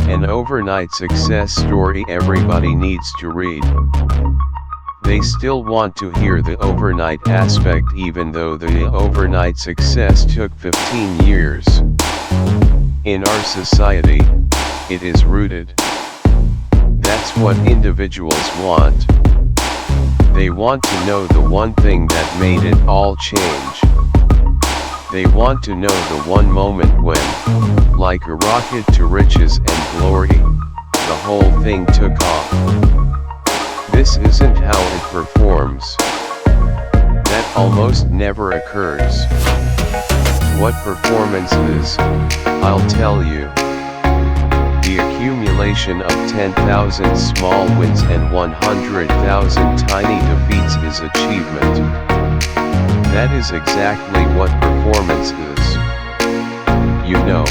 An overnight success story everybody needs to read. They still want to hear the overnight aspect even though the overnight success took 15 years. In our society, it is rooted. That's what individuals want. They want to know the one thing that made it all change. They want to know the one moment when, like a rocket to riches and glory, the whole thing took off. This isn't how it performs. That almost never occurs. What performance is, I'll tell you. The accumulation of 10,000 small wins and 100,000 tiny defeats is achievement. That is exactly what performance is. You know,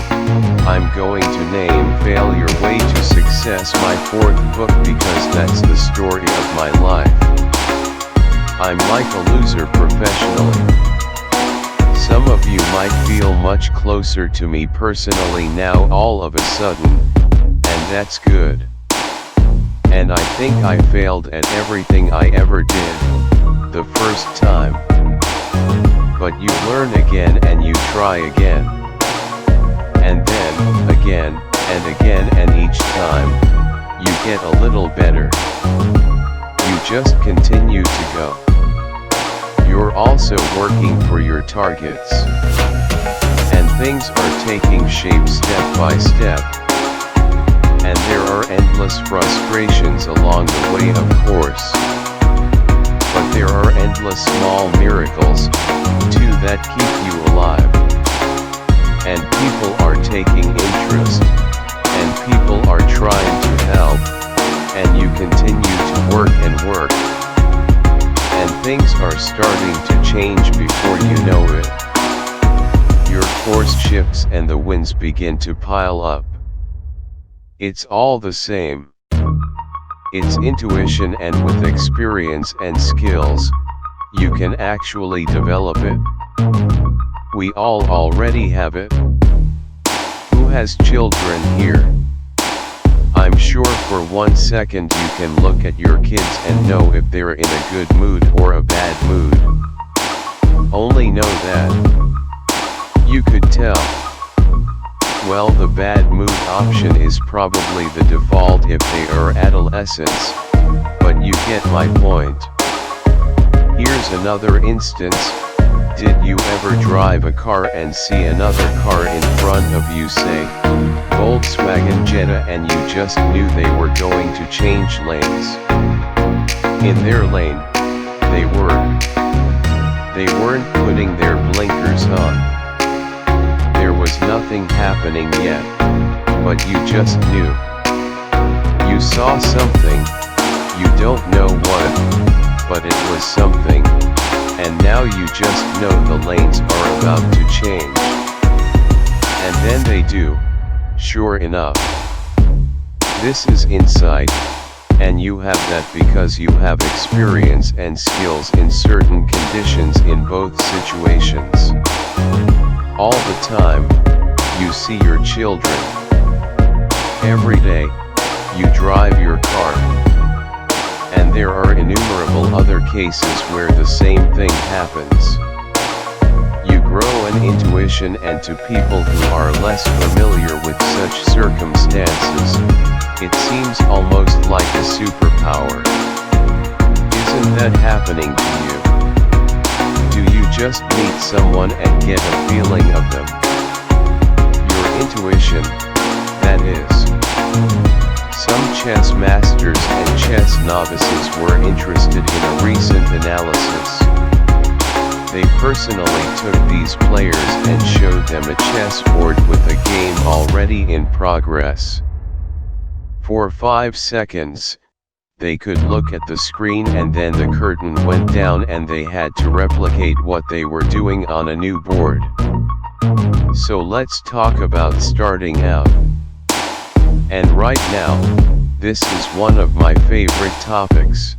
I'm going to name Failure Way to Success my fourth book because that's the story of my life. I'm like a loser professionally. Some of you might feel much closer to me personally now all of a sudden, and that's good. And I think I failed at everything I ever did, the first time. But you learn again and you try again. And then, again, and again, and each time, you get a little better. You just continue to go. You're also working for your targets. And things are taking shape step by step. And there are endless frustrations along the way, of course. But there are endless small miracles, too, that keep you alive. And people are taking interest, and people are trying to help, and you continue to work and work. And things are starting to change before you know it. Your course shifts and the wins begin to pile up. It's all the same. It's intuition, and with experience and skills, you can actually develop it. We all already have it. Who has children here? I'm sure for 1 second you can look at your kids and know if they're in a good mood or a bad mood. Only know that. You could tell. Well, the bad mood option is probably the default if they are adolescents, but you get my point. Here's another instance. Did you ever drive a car and see another car in front of you, say, Volkswagen Jetta, and you just knew they were going to change lanes? In their lane, they weren't putting their blinkers on. There was nothing happening yet, but you just knew. You saw something, you don't know what, but it was something, and now you just know the lanes are about to change. And then they do, sure enough. This is insight, and you have that because you have experience and skills in certain conditions in both situations. All the time, you see your children. Every day, you drive your car. And there are innumerable other cases where the same thing happens. You grow an intuition, and to people who are less familiar with such circumstances, it seems almost like a superpower. Isn't that happening to you? Do you just meet someone and get a feeling of them? Your intuition, that is. Some chess masters and chess novices were interested in a recent analysis. They personally took these players and showed them a chessboard with a game already in progress. For 5 seconds, they could look at the screen, and then the curtain went down and they had to replicate what they were doing on a new board. So let's talk about starting out. And right now, this is one of my favorite topics.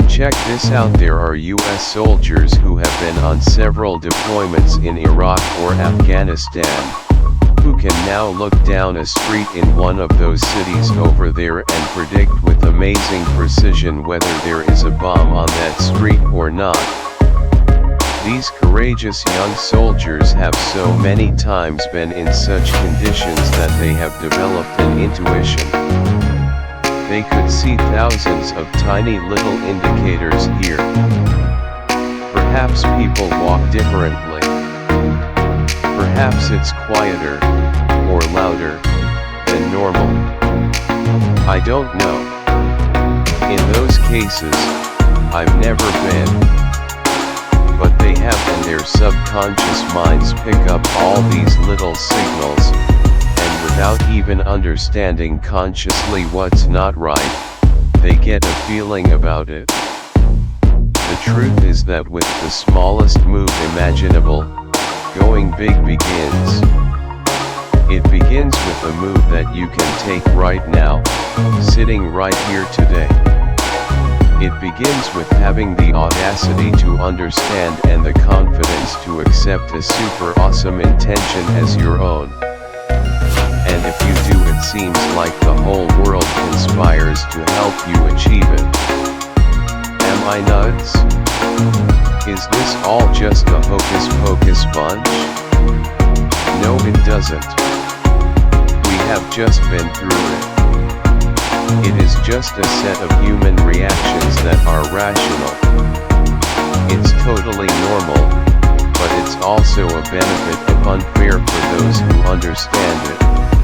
Check this out. There are US soldiers who have been on several deployments in Iraq or Afghanistan. who can now look down a street in one of those cities over there and predict with amazing precision whether there is a bomb on that street or not. These courageous young soldiers have so many times been in such conditions that they have developed an intuition. They could see thousands of tiny little indicators here. Perhaps people walk differently. Perhaps it's quieter, or louder, than normal. I don't know. In those cases, I've never been. But they have, and their subconscious minds pick up all these little signals, and without even understanding consciously what's not right, they get a feeling about it. The truth is that with the smallest move imaginable, going big begins. It begins with a move that you can take right now, sitting right here today. It begins with having the audacity to understand and the confidence to accept a super awesome intention as your own. And if you do, it seems like the whole world conspires to help you achieve it. Am I nuts? Is this all just a hocus pocus bunch? No, it doesn't. We have just been through it. It is just a set of human reactions that are rational. It's totally normal, but it's also a benefit of unfair for those who understand it.